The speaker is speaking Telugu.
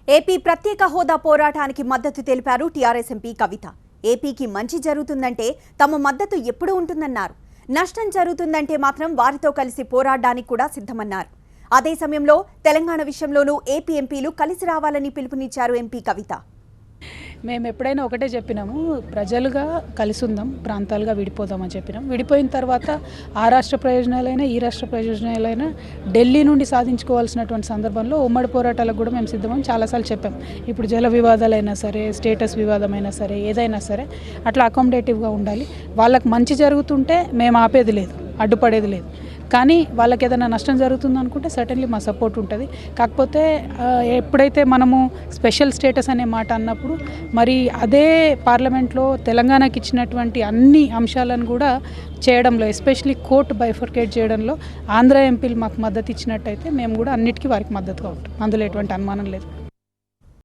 ఏపీ ప్రత్యేక హోదా పోరాటానికి మద్దతు తెలిపారు టీఆర్ఎస్ ఎంపీ కవిత. ఏపీకి మంచి జరుగుతుందంటే తమ మద్దతు ఎప్పుడూ ఉంటుందన్నారు. నష్టం జరుగుతుందంటే మాత్రం వారితో కలిసి పోరాడడానికి కూడా సిద్ధమన్నారు. అదే సమయంలో తెలంగాణ విషయంలోనూ ఏపీ ఎంపీలు కలిసి రావాలని పిలుపునిచ్చారు ఎంపీ కవిత. మేము ఎప్పుడైనా ఒకటే చెప్పినాము, ప్రజలుగా కలిసి ఉందాం, ప్రాంతాలుగా విడిపోదామని చెప్పినాం. విడిపోయిన తర్వాత ఆ రాష్ట్ర ప్రయోజనాలైనా ఈ రాష్ట్ర ప్రయోజనాలైనా ఢిల్లీ నుండి సాధించుకోవాల్సినటువంటి సందర్భంలో ఉమ్మడి పోరాటాలకు కూడా మేము సిద్ధమని చాలాసార్లు చెప్పాం. ఇప్పుడు జల వివాదాలైనా సరే, స్టేటస్ వివాదమైనా సరే, ఏదైనా సరే అట్లా అకామిడేటివ్గా ఉండాలి. వాళ్ళకి మంచి జరుగుతుంటే మేము ఆపేది లేదు, అడ్డుపడేది లేదు. కానీ వాళ్ళకి ఏదైనా నష్టం జరుగుతుంది అనుకుంటే సర్టన్లీ మా సపోర్ట్ ఉంటుంది. కాకపోతే ఎప్పుడైతే మనము స్పెషల్ స్టేటస్ అనే మాట అన్నప్పుడు మరి అదే పార్లమెంట్లో తెలంగాణకి ఇచ్చినటువంటి అన్ని అంశాలను కూడా చేయడంలో, ఎస్పెషలీ కోర్టు బైఫర్కేట్ చేయడంలో ఆంధ్ర ఎంపీలు మాకు మద్దతు ఇచ్చినట్టయితే మేము కూడా అన్నిటికీ వారికి మద్దతుగా ఉంటాం. అందులో ఎటువంటి అనుమానం లేదు.